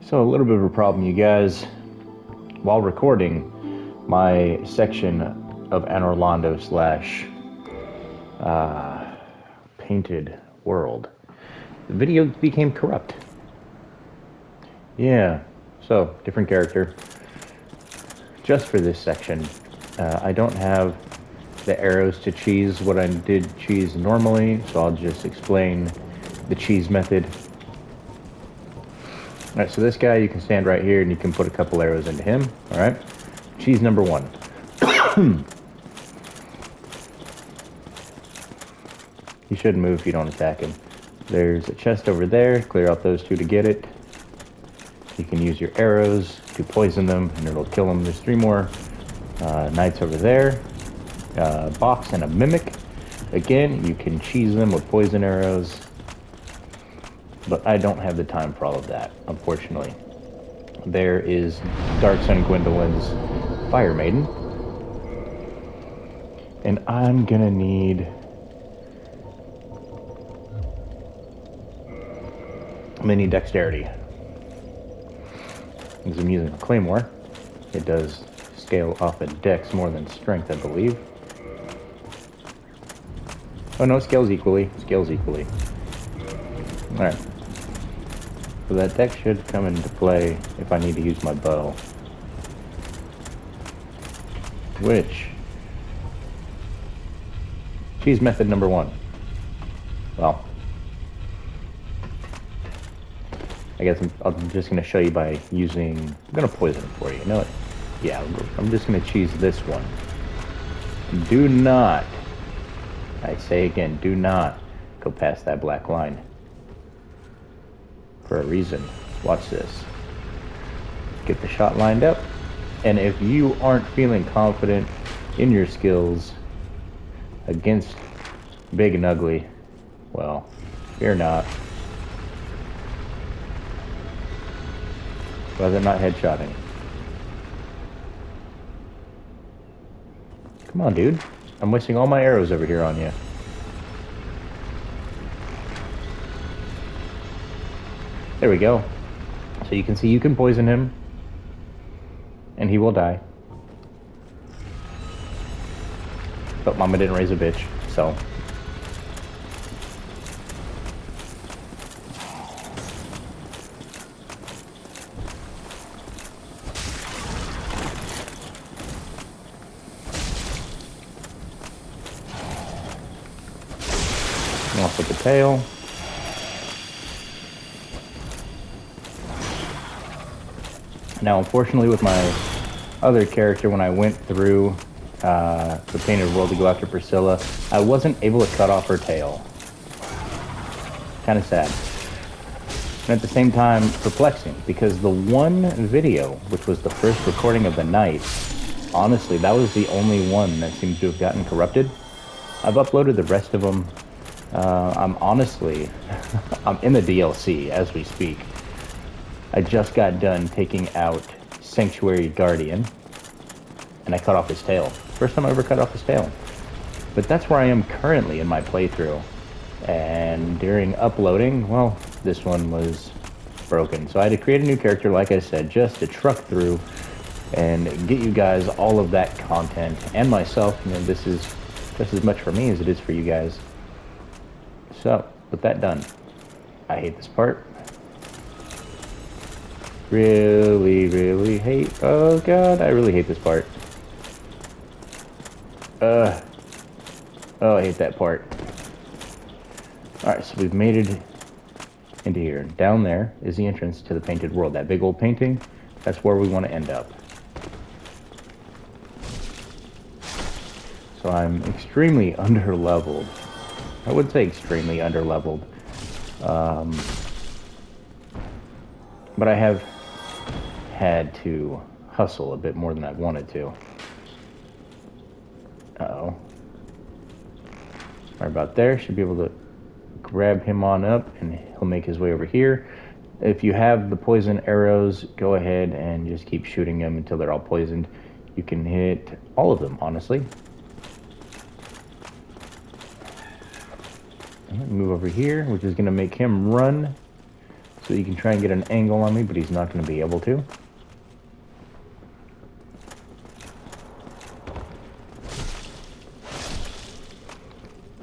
So a little bit of a problem, you guys. While recording my section of Anor Londo slash painted world, the video became corrupt. Yeah, so different character. Just for this section, I don't have the arrows to cheese what I did cheese normally, so I'll just explain the cheese method. Alright, so this guy, you can stand right here and you can put a couple arrows into him. Alright, cheese number one. He shouldn't move if you don't attack him. There's a chest over there, clear out those two to get it. You can use your arrows to poison them and it'll kill them. There's three more knights over there. Box and a mimic. Again, you can cheese them with poison arrows. But I don't have the time for all of that, unfortunately. There is Dark Sun Gwendolyn's Fire Maiden. And I'm gonna need mini dexterity. Because I'm using a claymore. It does scale off at dex more than strength, I believe. Oh no, scales equally. Scales equally. Alright. So that dex should come into play if I need to use my bow. Which... cheese method number one. Well... I guess I'm just going to show you by using... I'm going to poison it for you. You know what? Yeah, I'm just going to cheese this one. Do not, I say again, do not go past that black line. For a reason. Watch this. Get the shot lined up. And if you aren't feeling confident in your skills against big and ugly, well, you're not. Rather not headshotting. Come on, dude. I'm wasting all my arrows over here on you. There we go. So you can see you can poison him. And he will die. But Mama didn't raise a bitch, so... off with the tail. Now, unfortunately, with my other character, when I went through the painted world to go after Priscilla, I wasn't able to cut off her tail. Kind of sad. And at the same time, perplexing, because the one video, which was the first recording of the night, honestly, that was the only one that seems to have gotten corrupted. I've uploaded the rest of them. I'm honestly, I'm in the DLC as we speak. I just got done taking out Sanctuary Guardian, and I cut off his tail. First time I ever cut off his tail. But that's where I am currently in my playthrough. And during uploading, well, this one was broken. So I had to create a new character, like I said, just to truck through and get you guys all of that content. And myself, you know, this is just as much for me as it is for you guys. So, with that done, I hate this part. Really hate... oh god, I really hate this part. Oh, I hate that part. Alright, so we've made it into here. Down there is the entrance to the painted world. That big old painting, that's where we want to end up. So I'm extremely under-leveled. I would say extremely under-leveled. But I have had to hustle a bit more than I wanted to. Uh-oh. Right about there. Should be able to grab him on up and he'll make his way over here. If you have the poison arrows, go ahead and just keep shooting them until they're all poisoned. You can hit all of them, honestly. Move over here, which is going to make him run. so he can try and get an angle on me, but he's not going to be able to.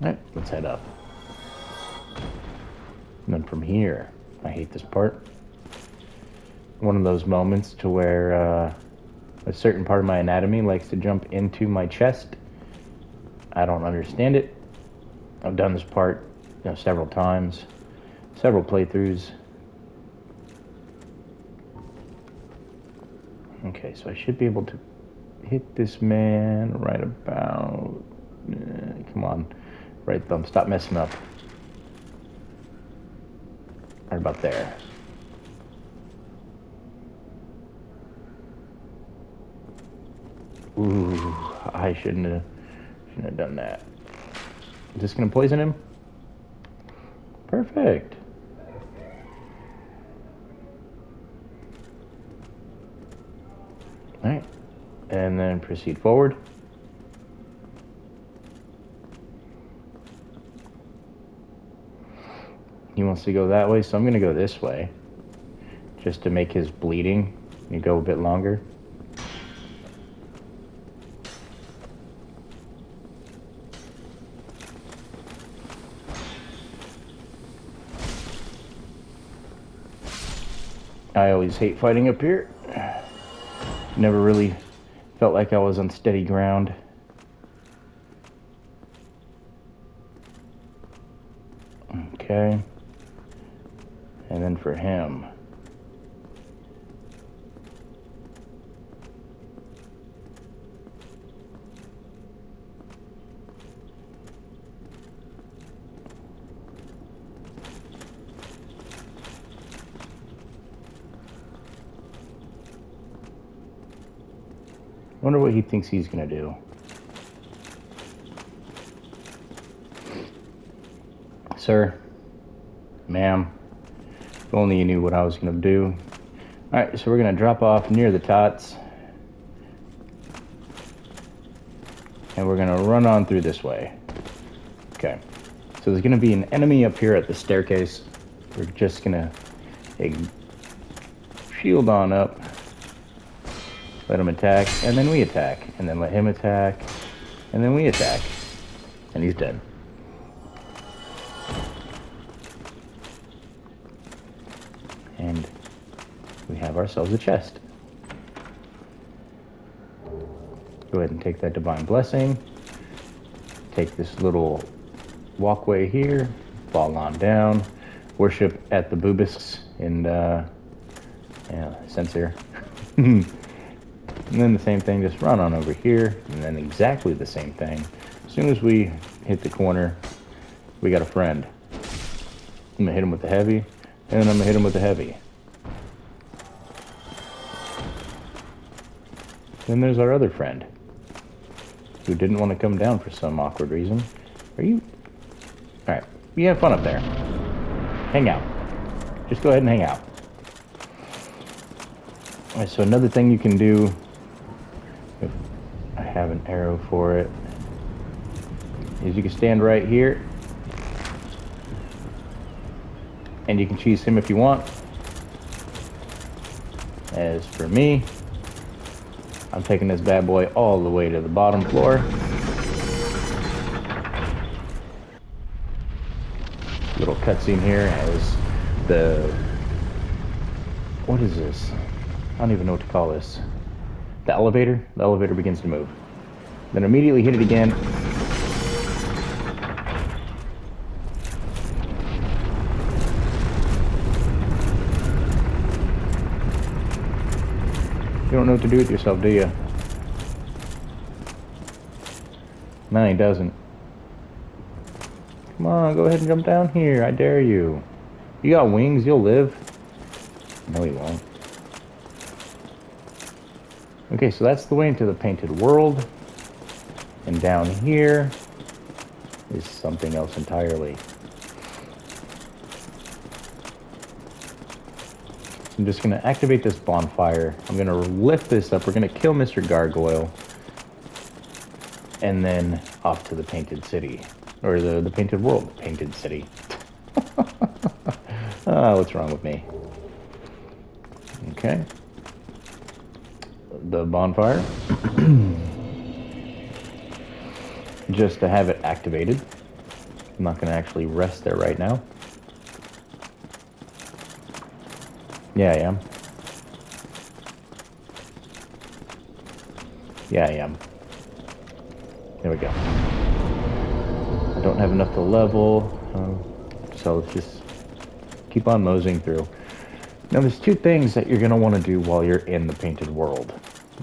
Alright, let's head up. And then from here, I hate this part. One of those moments to where a certain part of my anatomy likes to jump into my chest. I don't understand it. I've done this part, several times, several playthroughs. Okay, so I should be able to hit this man right about... come on, right thumb, stop messing up. Right about there. Ooh, I shouldn't have done that. Is this gonna poison him? Perfect. All right, and then proceed forward. He wants to go that way, so I'm gonna go this way, just to make his bleeding go a bit longer. I always hate fighting up here. Never really felt like I was on steady ground. Okay. And then for him. Wonder what he thinks he's gonna do. Sir, ma'am, if only you knew what I was gonna do. Alright, so we're gonna drop off near the tots. And we're gonna run on through this way. Okay, so there's gonna be an enemy up here at the staircase. We're just gonna shield on up. Let him attack, and then we attack. And then let him attack, and then we attack. And he's dead. And we have ourselves a chest. Go ahead and take that divine blessing. Take this little walkway here. Fall on down. Worship at the Boobisks in, Censor. And then the same thing, just run on over here, and then exactly the same thing. As soon as we hit the corner, we got a friend. I'm gonna hit him with the heavy, and then I'm gonna hit him with the heavy. Then there's our other friend, who didn't want to come down for some awkward reason. Are you... Alright, you have fun up there. Hang out. Just go ahead and hang out. Alright, so another thing you can do, if I have an arrow for it, is you can stand right here, and you can cheese him if you want. As for me, I'm taking this bad boy all the way to the bottom floor. Little cutscene here has the... What is this? I don't even know what to call this. The elevator? The elevator begins to move. Then immediately hit it again. You don't know what to do with yourself, do you? No, he doesn't. Come on, go ahead and jump down here. I dare you. You got wings, you'll live. No, he won't. Okay, so that's the way into the painted world. And down here is something else entirely. I'm just going to activate this bonfire. I'm going to lift this up. We're going to kill Mr. Gargoyle. And then off to the painted city. Or the painted world. Painted city. What's wrong with me? Okay. The bonfire. Just to have it activated. I'm not going to actually rest there right now. Yeah, I am. Yeah, I am. There we go. I don't have enough to level, so let's just keep on moseying through. Now, there's two things that you're going to want to do while you're in the painted world.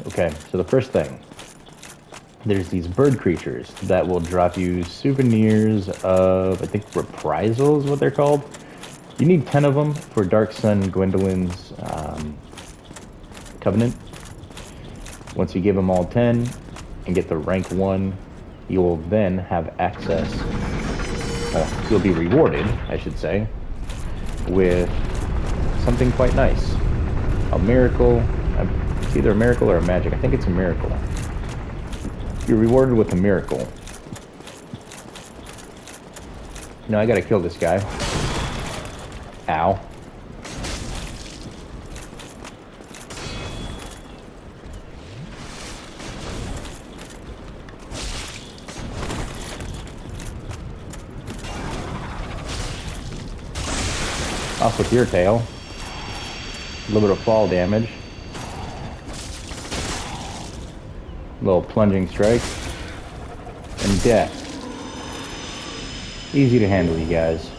Okay, so the first thing, there's these bird creatures that will drop you souvenirs of, I think, reprisal is what they're called. You need 10 of them for Dark Sun Gwendolyn's Covenant. Once you give them all 10 and get the rank 1, you will then have access, you'll be rewarded, I should say, with something quite nice. A miracle. It's either a miracle or a magic. I think it's a miracle. You're rewarded with a miracle. No, I gotta kill this guy. Ow. Off with your tail. A little bit of fall damage. A little plunging strike. And death. Easy to handle, you guys.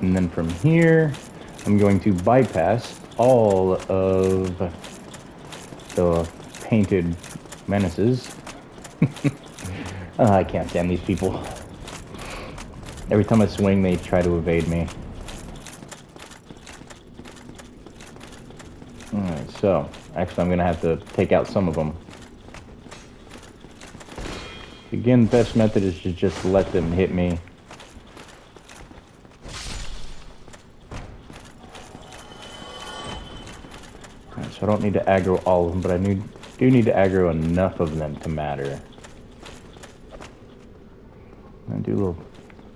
And then from here, I'm going to bypass all of the painted menaces. I can't stand these people. Every time I swing, they try to evade me. Alright, so, actually I'm going to have to take out some of them. Again, the best method is to just let them hit me. Alright, so I don't need to aggro all of them, but I do need to aggro enough of them to matter. I'll do a little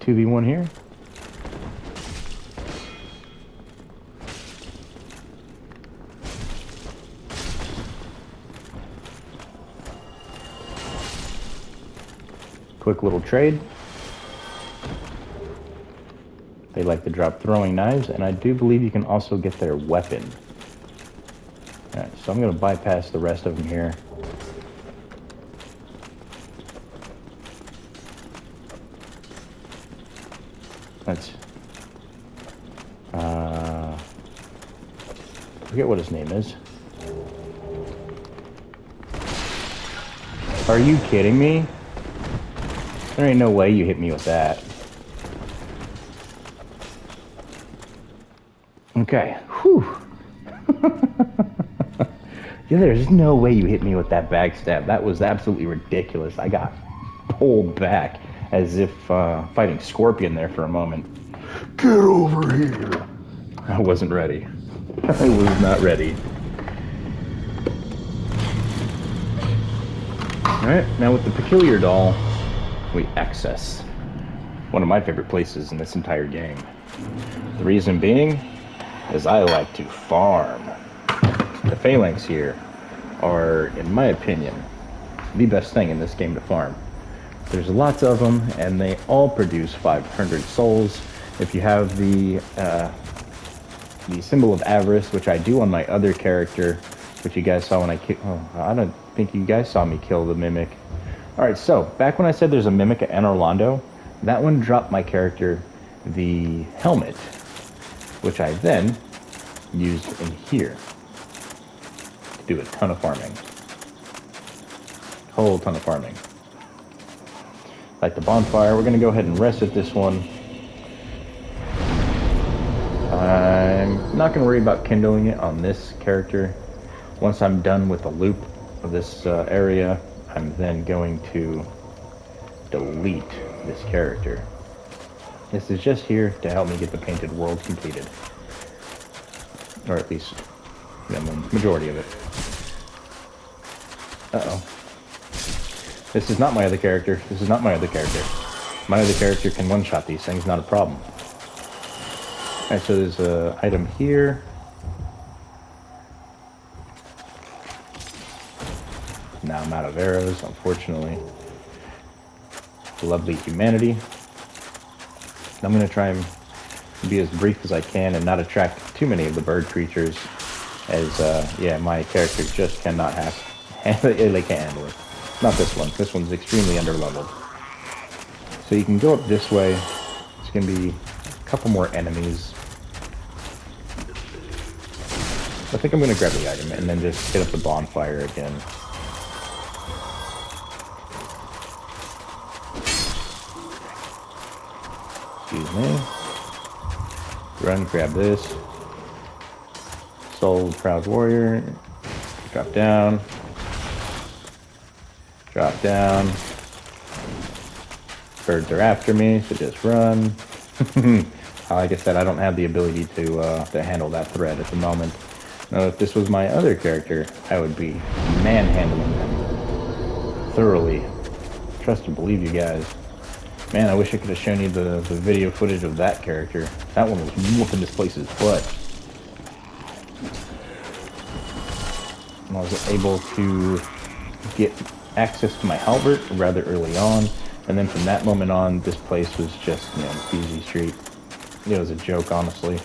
2v1 here. Quick little trade. They like to drop throwing knives, and I do believe you can also get their weapon. Alright, so I'm going to bypass the rest of them here. Let's forget what his name is. Are you kidding me? There ain't no way you hit me with that. Okay. Whew. Yeah, there's no way you hit me with that backstab. That was absolutely ridiculous. I got pulled back as if fighting Scorpion there for a moment. Get over here. I wasn't ready. I was not ready. Alright, now with the Peculiar Doll, we access one of my favorite places in this entire game. The reason being is I like to farm. The phalanx here are, in my opinion, the best thing in this game to farm. There's lots of them, and they all produce 500 souls. If you have the symbol of avarice, which I do on my other character, which you guys saw when I I don't think you guys saw me kill the mimic. Alright, so, back when I said there's a mimic at Anor Londo, that one dropped my character the helmet, which I then used in here to do a ton of farming. Whole ton of farming. Like the bonfire, we're going to go ahead and rest at this one. I'm not going to worry about kindling it on this character. Once I'm done with the loop of this area, I'm then going to delete this character. This is just here to help me get the painted world completed. Or at least the majority of it. Uh-oh. This is not my other character. This is not my other character. My other character can one-shot these things, not a problem. Alright, so there's a item here. Now I'm out of arrows, unfortunately. Lovely humanity. I'm going to try and be as brief as I can and not attract too many of the bird creatures, as, yeah, my character just cannot handle it. They can't handle it. Not this one. This one's extremely underleveled. So you can go up this way. It's going to be a couple more enemies. I think I'm going to grab the item and then just hit up the bonfire again. Excuse me. Run, grab this. Soul, proud warrior. Drop down. Drop down. Birds are after me, so just run. Like I said, I don't have the ability to handle that threat at the moment. Now, if this was my other character, I would be manhandling them thoroughly. Trust and believe you guys. Man, I wish I could have shown you the video footage of that character. That one was whooping this place's butt. And I was able to get access to my halberd rather early on. And then from that moment on, this place was just, you know, easy street. It was a joke, honestly.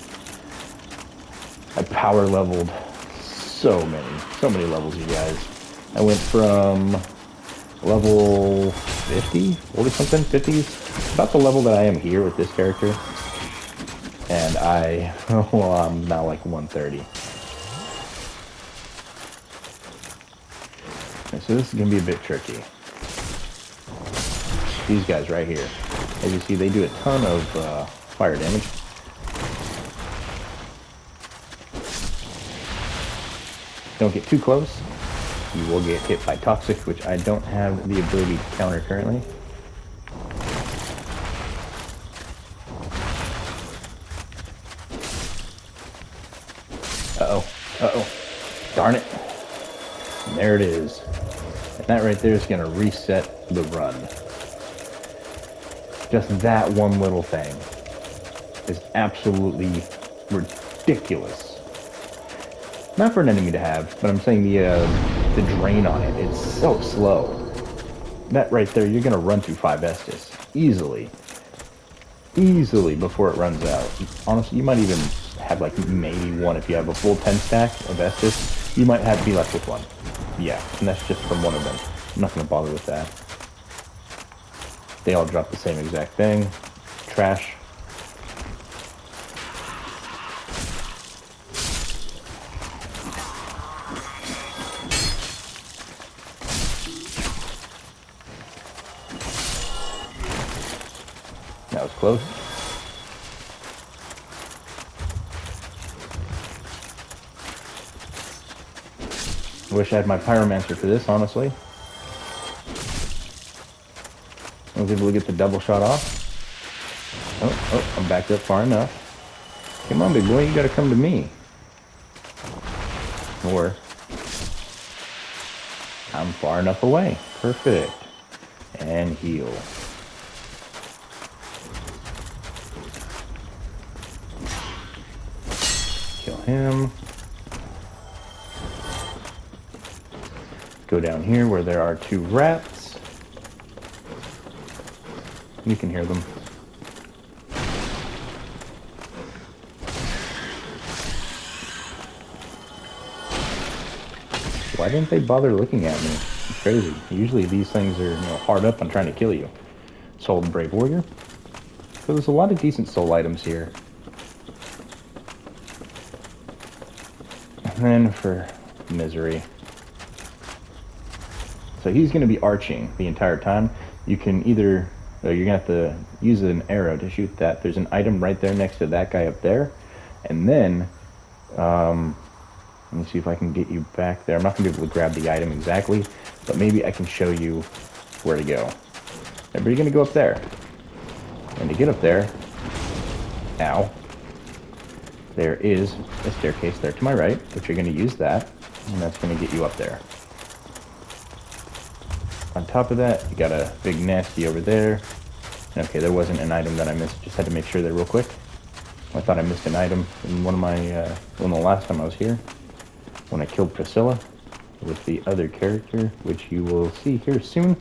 I power leveled so many levels, you guys. I went from level 50, 40 something, 50s, about the level that I am here with this character. And well, I'm now like 130. And so this is gonna be a bit tricky. These guys right here, as you see, they do a ton of fire damage. Don't get too close. You will get hit by toxic, which I don't have the ability to counter currently. Uh-oh. Uh-oh. Darn it. And there it is. And that right there is going to reset the run. Just that one little thing is absolutely ridiculous. Not for an enemy to have, but I'm saying the drain on it, it's so slow. That right there, you're going to run through 5 Estus. Easily. Easily before it runs out. Honestly, you might even have like maybe one. If you have a full 10 stack of Estus, you might be left with one. Yeah, and that's just from one of them. I'm not going to bother with that. They all drop the same exact thing. Trash. That was close. I wish I had my pyromancer for this, honestly. I was able to get the double shot off. Oh, I'm backed up far enough. Come on, big boy, you gotta come to me. Or I'm far enough away. Perfect. And heal. Kill him. Go down here where there are 2 rats. You can hear them. Why didn't they bother looking at me? It's crazy. Usually these things are, hard up on trying to kill you. Soul and Brave Warrior. So there's a lot of decent soul items here. And then for Misery. So he's going to be arching the entire time. You can either, you're going to have to use an arrow to shoot that. There's an item right there next to that guy up there. And then, let me see if I can get you back there. I'm not going to be able to grab the item exactly, but maybe I can show you where to go. Everybody's going to go up there. And to get up there, now, there is a staircase there to my right, but you're going to use that, and that's going to get you up there. On top of that, you got a big nasty over there. Okay, there wasn't an item that I missed. Just had to make sure there real quick. I thought I missed an item in one of my, the last time I was here, when I killed Priscilla with the other character, which you will see here soon.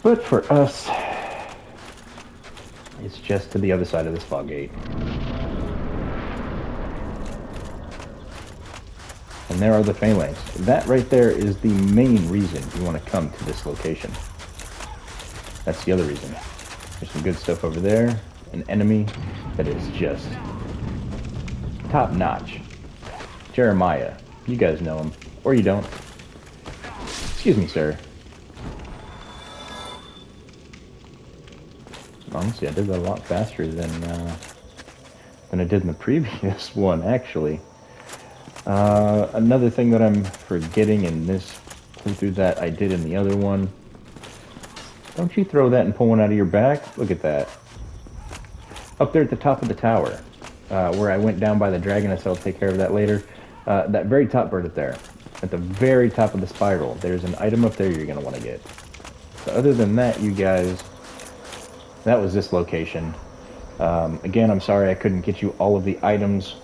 But for us, it's just to the other side of this fog gate. And there are the phalanx. That right there is the main reason you want to come to this location. That's the other reason. There's some good stuff over there. An enemy that is just top notch. Jeremiah. You guys know him. Or you don't. Excuse me, sir. Honestly, I did that a lot faster than I did in the previous one, actually. Another thing that I'm forgetting in this playthrough that I did in the other one. Don't you throw that and pull one out of your back? Look at that. Up there at the top of the tower, where I went down by the dragon, I said I'll take care of that later. That very top bird up there, at the very top of the spiral, there's an item up there you're going to want to get. So other than that, you guys, that was this location. Again, I'm sorry I couldn't get you all of the items,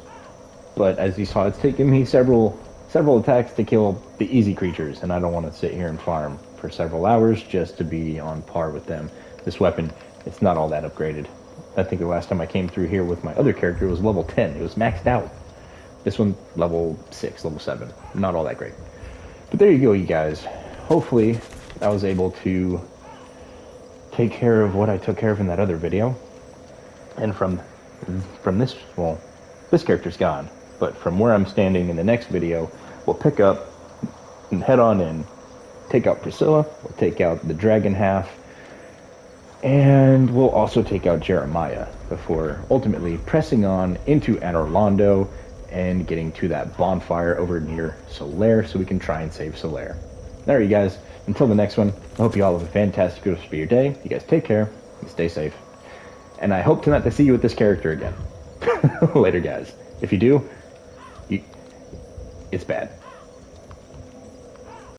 but as you saw, it's taken me several attacks to kill the easy creatures, and I don't want to sit here and farm for several hours just to be on par with them. This weapon, it's not all that upgraded. I think the last time I came through here with my other character was level 10. It was maxed out. This one, level 6, level 7. Not all that great. But there you go, you guys. Hopefully, I was able to take care of what I took care of in that other video. And from this, well, this character's gone. But from where I'm standing in the next video, we'll pick up and head on in. Take out Priscilla, we'll take out the dragon half, and we'll also take out Jeremiah before ultimately pressing on into Anor Londo and getting to that bonfire over near Solaire so we can try and save Solaire. There you guys. Until the next one, I hope you all have a fantastic rest of your day. You guys take care and stay safe. And I hope to see you with this character again. Later, guys. If you do, it's bad.